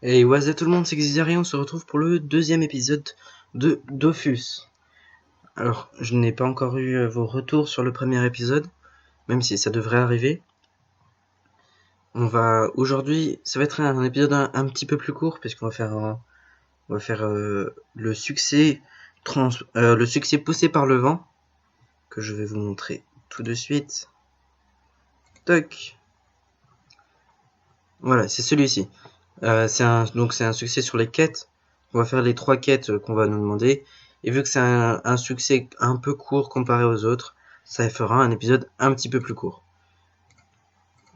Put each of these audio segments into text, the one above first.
Et what's up tout le monde, c'est Xizari, on se retrouve pour le deuxième épisode de Dofus. Alors, je n'ai pas encore eu vos retours sur le premier épisode, même si ça devrait arriver. Aujourd'hui, ça va être un épisode un petit peu plus court, puisqu'on va faire le succès poussé par le vent, que je vais vous montrer tout de suite. Toc. Voilà, c'est celui-ci. C'est un succès sur les quêtes. On va faire les 3 quêtes qu'on va nous demander. Et vu que c'est un succès un peu court comparé aux autres, ça fera un épisode un petit peu plus court.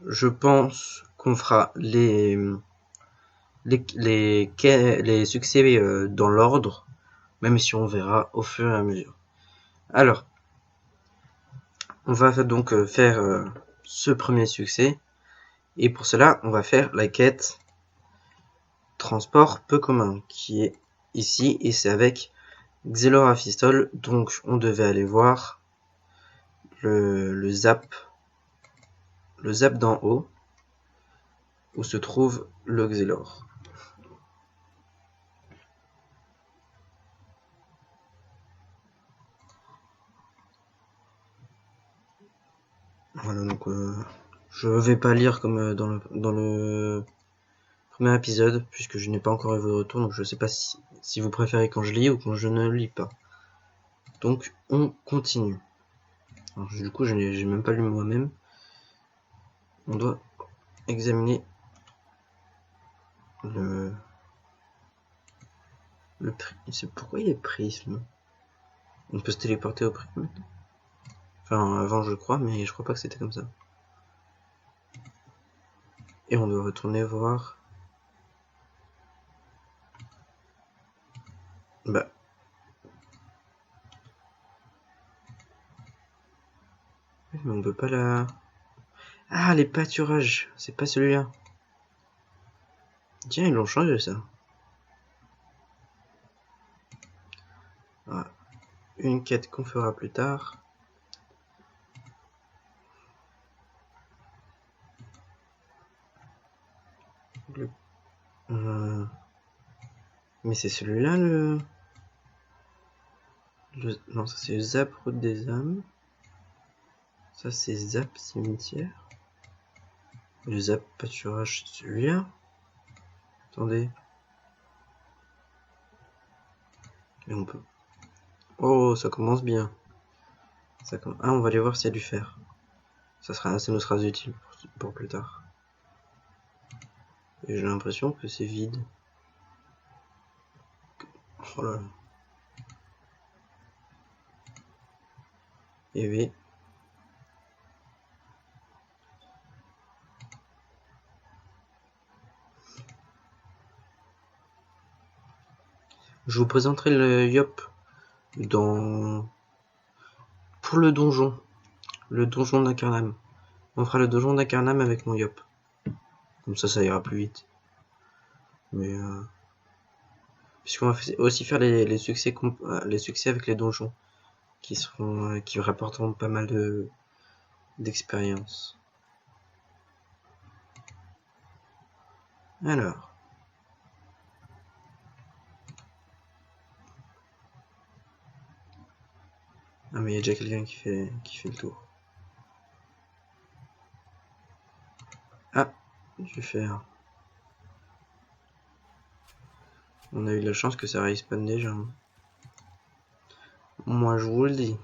Je pense qu'on fera les succès dans l'ordre, même si on verra au fur et à mesure. Alors, on va donc faire ce premier succès. Et pour cela, on va faire la quête transport peu commun, qui est ici, et c'est avec Xelorafistol, donc on devait aller voir le zap d'en haut, où se trouve le Xelor. Voilà, donc je vais pas lire comme dans le premier épisode, puisque je n'ai pas encore eu vos retours, donc je sais pas si vous préférez quand je lis ou quand je ne lis pas. Donc on continue. Alors, du coup, j'ai même pas lu moi-même. On doit examiner le c'est pourquoi il est prisme. On peut se téléporter au prisme. Enfin, avant je crois, mais je crois pas que c'était comme ça. Et on doit retourner voir. Bah. Mais on peut pas la... Ah, les pâturages. C'est pas celui-là. Tiens, ils l'ont changé ça. Voilà. Une quête qu'on fera plus tard. Mais c'est celui-là Non, ça c'est Zap Route des âmes. Ça c'est Zap Cimetière. Le Zap Pâturage, c'est celui-là. Attendez. Et on peut... Oh, ça commence bien. Ah, on va aller voir s'il y a du fer. Ça nous sera utile pour plus tard. Et j'ai l'impression que c'est vide. Oh là là. Et oui. Je vous présenterai le Yop pour le donjon d'Akarnam. On fera le donjon d'Akarnam avec mon Yop. Comme ça ira plus vite. Mais puisqu'on va aussi faire les succès avec les donjons qui rapporteront pas mal d'expérience. Alors. Ah mais il y a déjà quelqu'un qui fait le tour. Ah, je vais faire. On a eu de la chance que ça respawn déjà. Moi je vous le dis.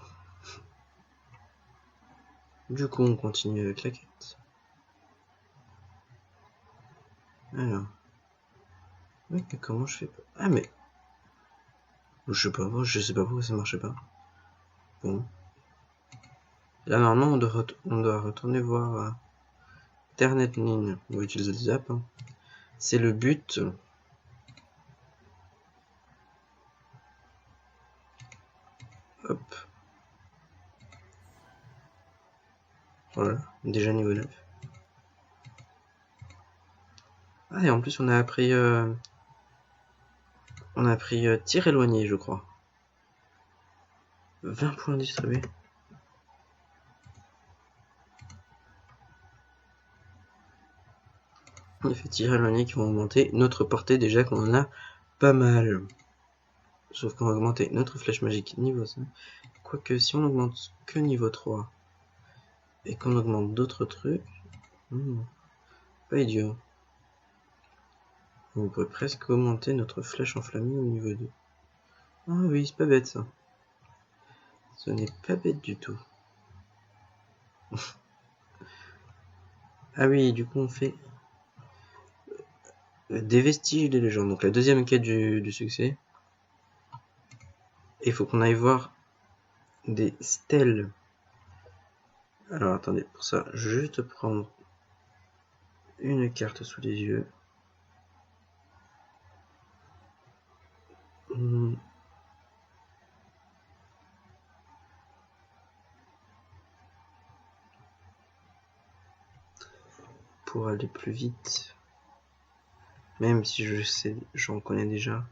Du coup on continue avec la quête. Alors. Oui, mais comment je fais pas... Ah mais... Je sais pas pourquoi ça marchait pas. Bon. Là normalement on doit retourner voir Ternet-Nin. On va utiliser le zap. Hein. C'est le but. Hop. Voilà, déjà niveau 9. Ah et en plus on a appris tir éloigné je crois. 20 points distribués. Effet tir éloigné qui vont augmenter notre portée déjà qu'on en a pas mal. Sauf qu'on va augmenter notre flèche magique niveau 5. Quoique si on augmente que niveau 3 et qu'on augmente d'autres trucs, pas idiot. On pourrait presque augmenter notre flèche enflammée au niveau 2. Ah oui, c'est pas bête ça. Ce n'est pas bête du tout. Ah oui, du coup on fait des vestiges des légendes. Donc la deuxième quête du succès. Et il faut qu'on aille voir des stèles. Alors attendez, pour ça, je vais juste prendre une carte sous les yeux. Pour aller plus vite. Même si je sais, j'en connais déjà.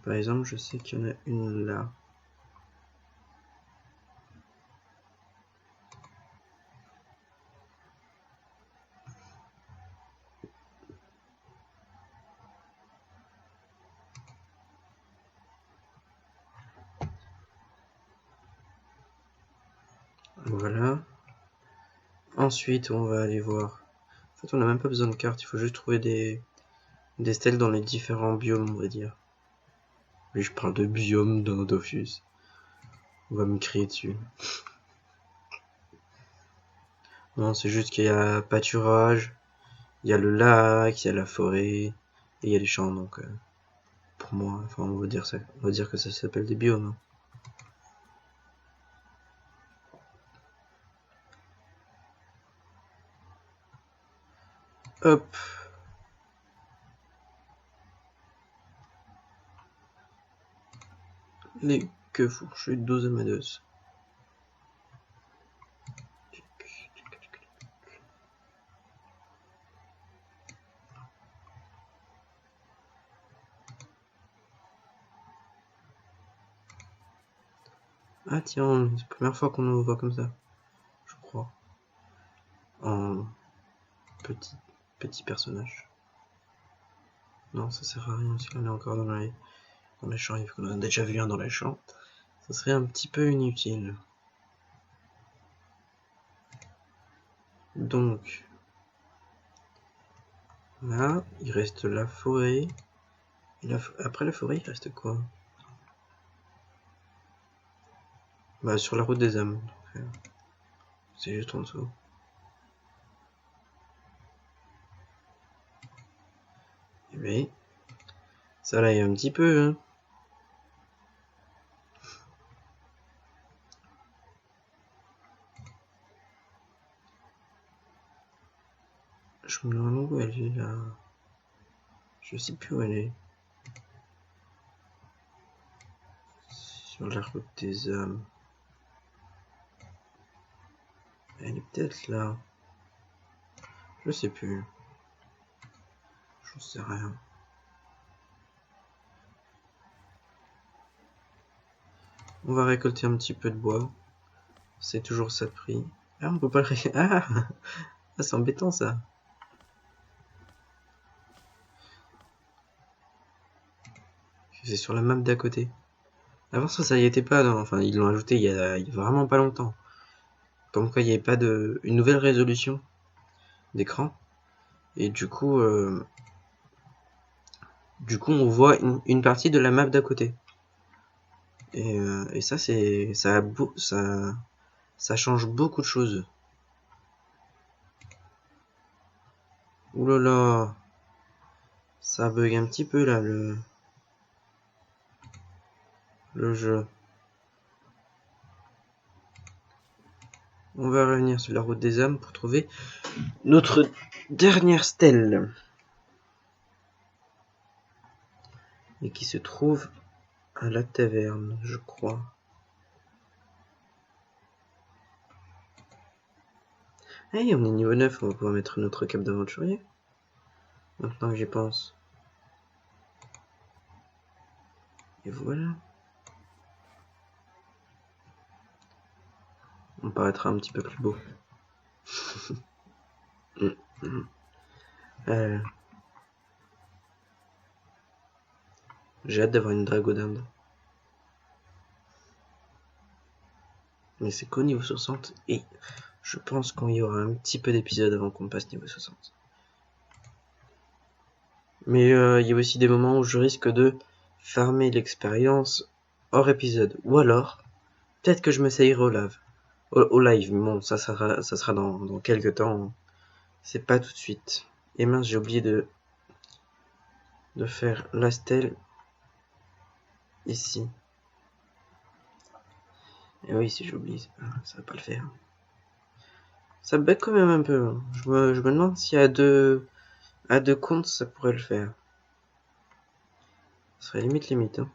Par exemple, je sais qu'il y en a une là. Voilà. Ensuite, on va aller voir. En fait, on n'a même pas besoin de cartes, il faut juste trouver des stèles dans les différents biomes, on va dire. Oui, je parle de biome dans Dofus. On va me crier dessus. Non, c'est juste qu'il y a pâturage, il y a le lac, il y a la forêt, et il y a les champs, donc pour moi, enfin on va dire que ça s'appelle des biomes. Hein. Hop. Les queues fourchues d'Ozomados. Ah tiens, c'est la première fois qu'on nous voit comme ça, je crois. En petit personnage. Non, ça sert à rien si on est encore dans les champs, vu qu'on en a déjà vu un dans les champs. Ça serait un petit peu inutile. Donc, là, il reste la forêt. Et après la forêt, il reste quoi? Bah, sur la route des âmes. C'est juste en dessous. Et oui. Ça là, il y a un petit peu, hein. Je me demande où elle est là. Je sais plus où elle est. Sur la route des âmes. Elle est peut-être là. Je sais plus. J'en sais rien. On va récolter un petit peu de bois. C'est toujours ça de prix. Ah, on peut pas le Ah, c'est embêtant ça. C'est sur la map d'à côté. Avant ça y était pas. Enfin, ils l'ont ajouté il y a vraiment pas longtemps. Comme quoi il n'y avait pas une nouvelle résolution d'écran. Et du coup, on voit une partie de la map d'à côté. Et ça, ça change beaucoup de choses. Ouh là là, ça bug un petit peu là le jeu. On va revenir sur la route des âmes pour trouver notre dernière stèle. Et qui se trouve à la taverne, je crois. Hey, on est niveau 9, on va pouvoir mettre notre cape d'aventurier. Maintenant que j'y pense. Et voilà. on paraîtra un petit peu plus beau. J'ai hâte d'avoir une Dragodinde. Mais c'est qu'au niveau 60 et je pense qu'il y aura un petit peu d'épisodes avant qu'on passe niveau 60. Mais il y a aussi des moments où je risque de farmer l'expérience hors épisode. Ou alors, peut-être que je m'essayerai au live. Mais bon, ça sera dans quelques temps. C'est pas tout de suite. Et mince, j'ai oublié de faire la stèle ici. Et oui, si j'oublie, ça va pas le faire. Ça bug quand même un peu. Je me demande si à deux comptes ça pourrait le faire. Ce serait limite. Hein.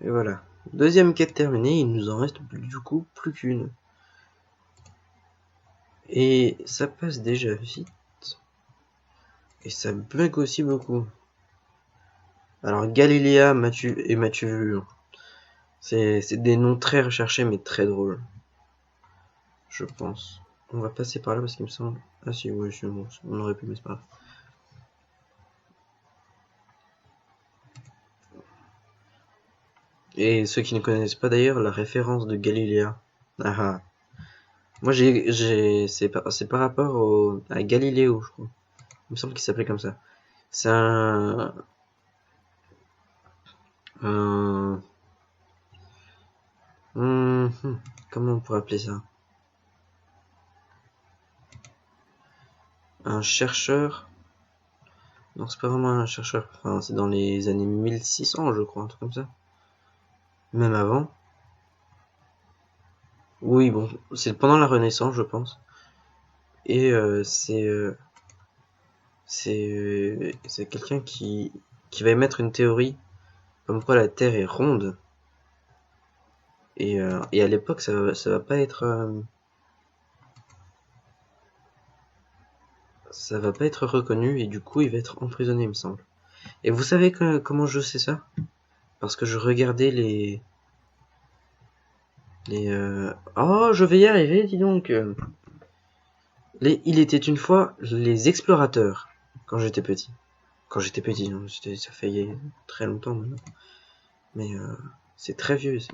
Et voilà. Deuxième quête terminée, il nous en reste du coup plus qu'une. Et ça passe déjà vite. Et ça bug aussi beaucoup. Alors Galiléa, m'as-tu vu hein. C'est des noms très recherchés mais très drôles. Je pense. On va passer par là parce qu'il me semble... Ah si, ouais, bon, on aurait pu, mais c'est pas grave. Et ceux qui ne connaissent pas d'ailleurs la référence de Galiléa. Ah ah. Moi c'est par rapport à Galiléo, je crois. Il me semble qu'il s'appelait comme ça. C'est un comment on pourrait appeler ça? Un chercheur. Non, c'est pas vraiment un chercheur. Enfin, c'est dans les années 1600, je crois, un truc comme ça. Même avant. Oui, bon, c'est pendant la Renaissance, je pense. Et c'est quelqu'un qui va émettre une théorie comme quoi la Terre est ronde. Et à l'époque, ça va pas être reconnu et du coup, il va être emprisonné, il me semble. Et vous savez comment je sais ça? Parce que je regardais oh, je vais y arriver, dis donc. Il était une fois les explorateurs quand j'étais petit. Quand j'étais petit, hein, ça fait très longtemps maintenant. Mais c'est très vieux, c'est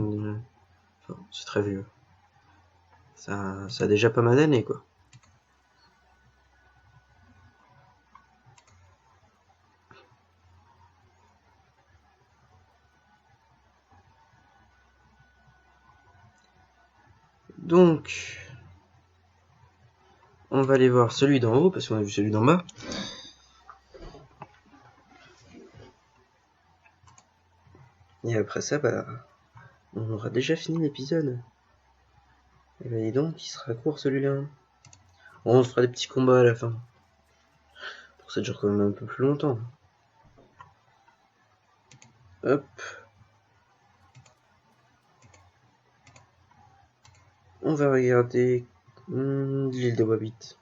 très vieux. Ça a déjà pas mal d'années, quoi. Donc, on va aller voir celui d'en haut, parce qu'on a vu celui d'en bas. Et après ça, bah, on aura déjà fini l'épisode. Et bah, dis donc, il sera court celui-là. On se fera des petits combats à la fin. Pour que ça dure quand même un peu plus longtemps. Hop. On va regarder l'île de Wabit.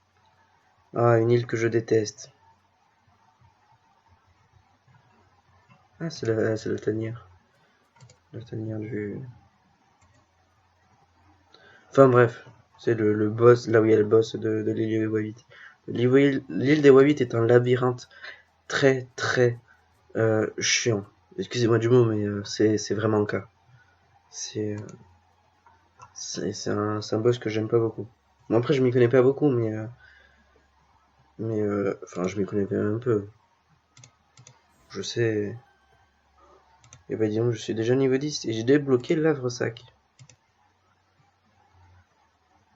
Ah, une île que je déteste. Ah, c'est la tanière. La tanière du... Enfin bref, c'est le boss, là où il y a le boss de l'île des Wabit. L'île des Wabit est un labyrinthe très chiant. Excusez-moi du mot, mais c'est vraiment le cas. C'est un boss que j'aime pas beaucoup. Bon, après, je m'y connais pas beaucoup, mais enfin, je m'y connais quand même un peu. Je sais. Et bah, disons, je suis déjà niveau 10 et j'ai débloqué l'Avre-Sac.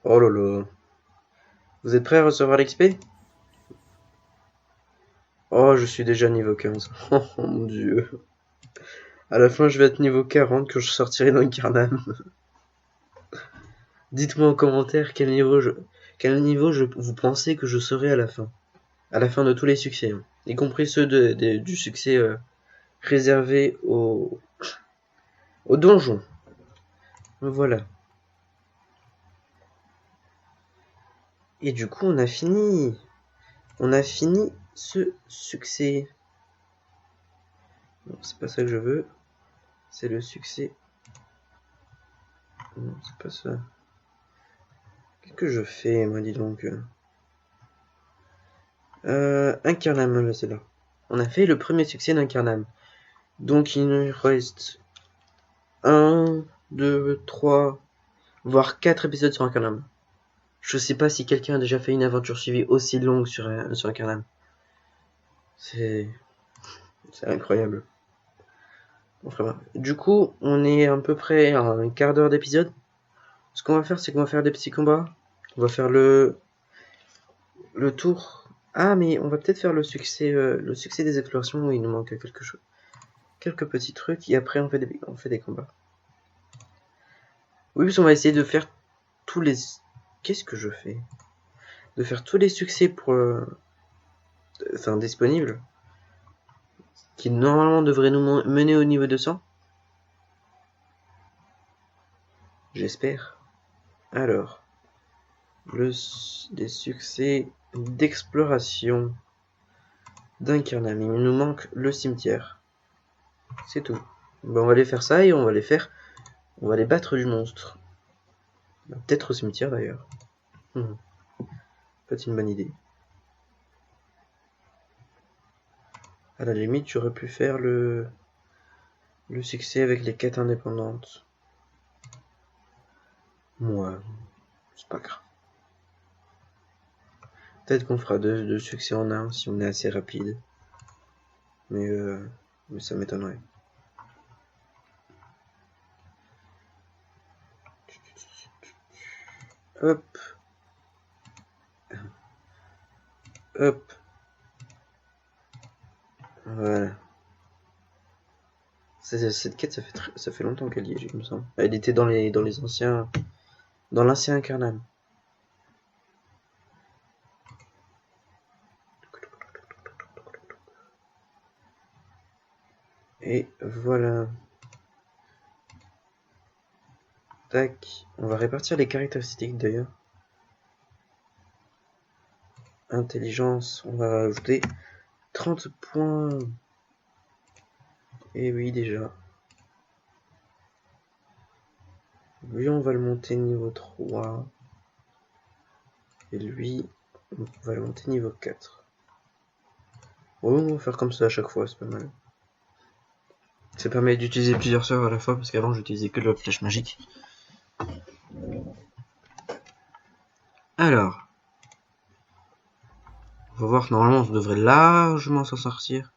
Oh là là. Vous êtes prêts à recevoir l'XP? Oh, je suis déjà niveau 15. Oh mon dieu. À la fin, je vais être niveau 40 quand je sortirai d'Incarnam. Dites-moi en commentaire quel niveau vous pensez que je serai à la fin. À la fin de tous les succès. Hein. Y compris ceux du succès réservé au donjon. Voilà. Et du coup, on a fini. On a fini ce succès. Non, c'est pas ça que je veux. C'est le succès Non, c'est pas ça. Qu'est-ce que je fais, moi, dis donc. Incarnam, là, c'est là. On a fait le premier succès d'Incarnam. Donc il nous reste 1, 2, 3, voire 4 épisodes sur Incarnam. Je sais pas si quelqu'un a déjà fait une aventure suivie aussi longue sur Incarnam. C'est incroyable. Enfin, du coup, on est à peu près à un quart d'heure d'épisode. Ce qu'on va faire, c'est qu'on va faire des petits combats. On va faire le tour. Ah, mais on va peut-être faire le succès des explorations où il nous manque quelque chose. Quelques petits trucs et après on fait des combats. Oui, parce qu'on va essayer de faire tous les... Qu'est-ce que je fais? De faire tous les succès pour... Enfin, disponibles. Qui normalement devraient nous mener au niveau 200. J'espère. Alors. Des succès d'exploration d'Incarnam. Il nous manque le cimetière. C'est tout. Ben, on va aller faire ça et on va les faire. On va les battre du monstre. Peut-être au cimetière d'ailleurs. Peut-être une bonne idée. À la limite, j'aurais pu faire le succès avec les quêtes indépendantes. Moi, c'est pas grave. Peut-être qu'on fera deux succès en un si on est assez rapide. Mais ça m'étonnerait. Hop. Hop. Voilà. Cette quête, ça fait longtemps qu'elle y est, il me semble. Elle était dans les anciens... Dans l'ancien Incarnam. Et voilà. Tac. On va répartir les caractéristiques d'ailleurs. Intelligence, on va ajouter 30 points. Et oui, déjà. Lui, on va le monter niveau 3. Et lui, on va le monter niveau 4. Bon, on va faire comme ça à chaque fois, c'est pas mal. Ça permet d'utiliser plusieurs sorts à la fois, parce qu'avant j'utilisais que la flèche magique. Alors. On va voir que normalement on devrait largement s'en sortir.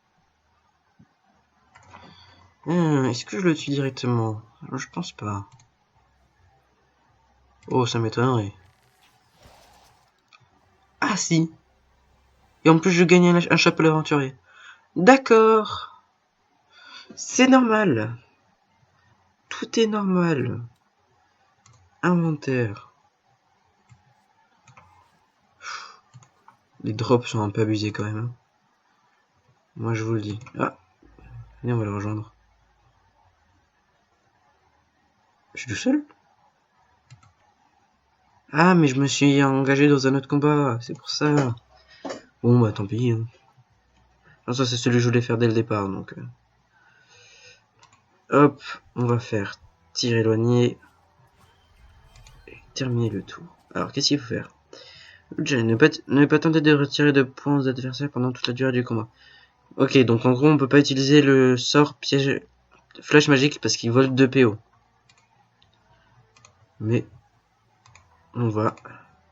Est-ce que je le tue directement? Je pense pas. Oh, ça m'étonnerait. Ah si. Et en plus je gagne un chapeau aventurier. D'accord. C'est normal. Tout est normal. Inventaire. Les drops sont un peu abusés quand même. Moi je vous le dis. Ah. Allez, on va le rejoindre. Je suis tout seul? Ah, mais je me suis engagé dans un autre combat. C'est pour ça. Bon, bah tant pis. Hein. Non, ça c'est celui que je voulais faire dès le départ. Donc, hop, on va faire tir éloigné. Et terminer le tour. Alors, qu'est-ce qu'il faut faire? Ne pas tenter de retirer de points aux adversaires pendant toute la durée du combat. Ok, donc en gros, on peut pas utiliser le sort piège flash magique parce qu'il vole 2 PO. Mais on va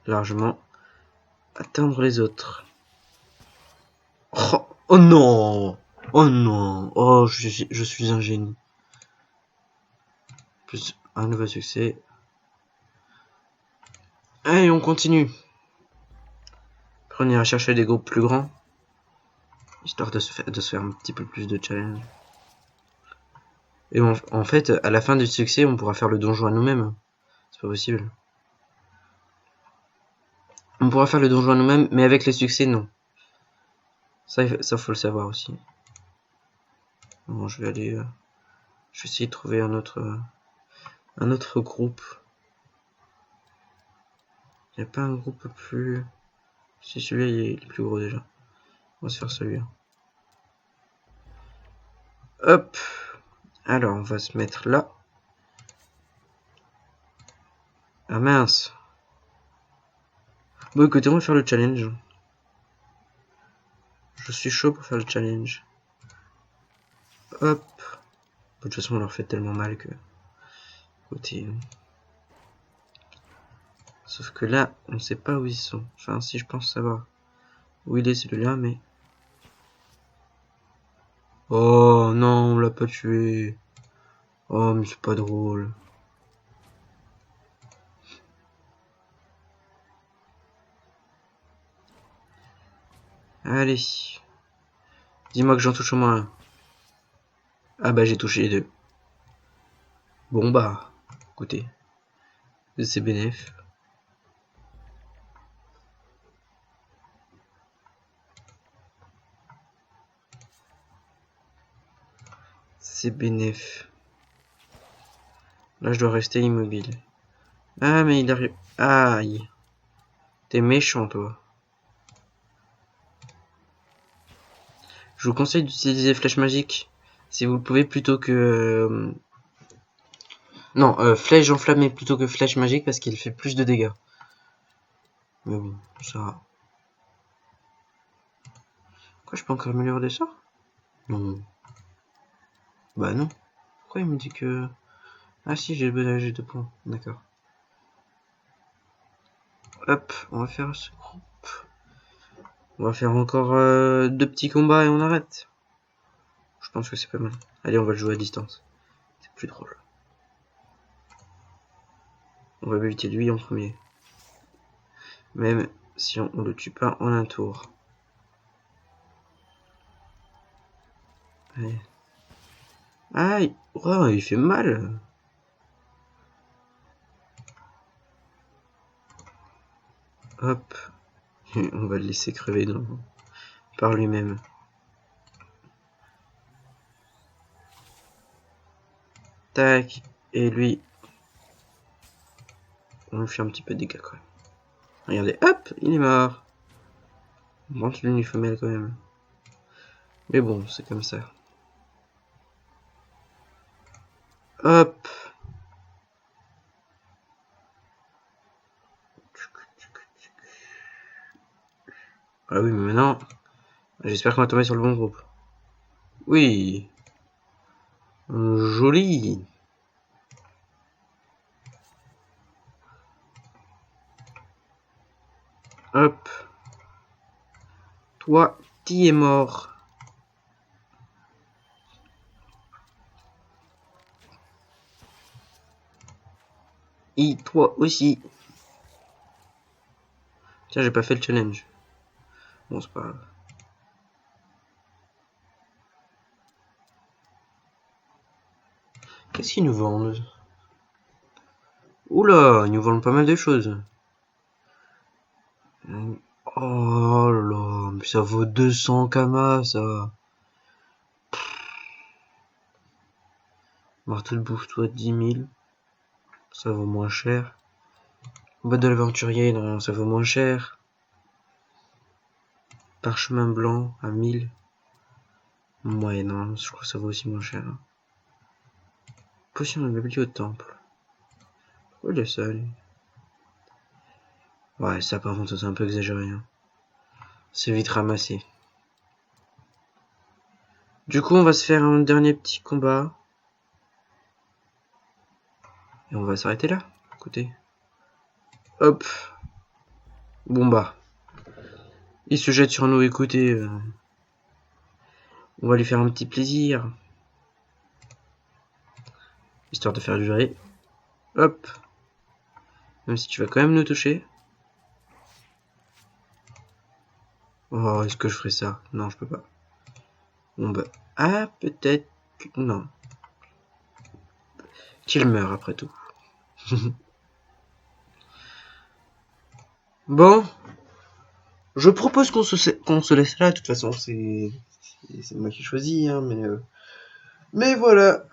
largement atteindre les autres. Oh non! Oh non! Oh, je suis un génie. Plus un nouveau succès. Allez, on continue. Après, on ira chercher des groupes plus grands. Histoire de se faire un petit peu plus de challenge. Et en fait, à la fin du succès, on pourra faire le donjon à nous-mêmes. C'est pas possible. On pourra faire le donjon à nous-mêmes, mais avec les succès, non. Ça faut le savoir aussi. Bon, je vais aller... je vais essayer de trouver un autre groupe. Il n'y a pas un groupe plus... Si celui-là, il est plus gros déjà. On va se faire celui-là. Hop. Alors, on va se mettre là. Ah mince. Bon écoutez, on va faire le challenge. Je suis chaud pour faire le challenge. Hop. De toute façon, on leur fait tellement mal que... Écoutez. Sauf que là, on sait pas où ils sont. Enfin, si je pense savoir où il est celui-là, mais... Oh non, on l'a pas tué. Oh, mais c'est pas drôle. Allez. Dis-moi que j'en touche au moins un. Ah bah j'ai touché les deux. Bon bah, écoutez. C'est bénéf. C'est bénéf. Là je dois rester immobile. Ah mais il arrive... Aïe. T'es méchant toi. Je vous conseille d'utiliser flèche magique. Si vous le pouvez plutôt que... Non, flèche enflammée plutôt que flèche magique parce qu'il fait plus de dégâts. Mais bon, ça va. Quoi, je peux encore améliorer des sorts? Non. Bah non. Pourquoi il me dit que... Ah si, j'ai le 2 points. D'accord. Hop, on va faire ce groupe. On va faire encore 2 petits combats et on arrête. Je pense que c'est pas mal. Allez, on va le jouer à distance. C'est plus drôle. On va éviter lui en premier. Même si on le tue pas en un tour. Allez. Aïe, oh, il fait mal. Hop. On va le laisser crever par lui-même. Tac. Et lui, on lui fait un petit peu de dégâts quand même. Regardez, hop, il est mort. Bon, tu lui femelle quand même. Mais bon, c'est comme ça. Hop. Ah oui, mais maintenant, j'espère qu'on va tomber sur le bon groupe. Oui. Joli. Hop. Toi, t'y es mort. Et toi aussi. Tiens, j'ai pas fait le challenge. Bon, c'est pas grave. Qu'est-ce qu'ils nous vendent? Oula, ils nous vendent pas mal de choses. Oh là là, mais ça vaut 200 kamas, ça. Marteau de bouffe-toi 10 000. Ça vaut moins cher. Boîte de l'aventurier, non, ça vaut moins cher. Parchemin blanc à 1000. Ouais, non, je crois que ça vaut aussi moins cher. Potion de bibliothèque au temple. Pourquoi il est ça, lui? Ouais, ça par contre, c'est un peu exagéré. Hein. C'est vite ramassé. Du coup, on va se faire un dernier petit combat. Et on va s'arrêter là. Écoutez. Hop. Bon bah. Il se jette sur nous, écoutez. On va lui faire un petit plaisir. Histoire de faire durer. Hop. Même si tu vas quand même nous toucher. Oh, est-ce que je ferais ça? Non, je peux pas. Bon bah. Ah, peut-être que... Non. Qu'il meurt après tout. Bon. Je propose qu'on se laisse là. De toute façon, c'est moi qui choisis. Hein, mais voilà.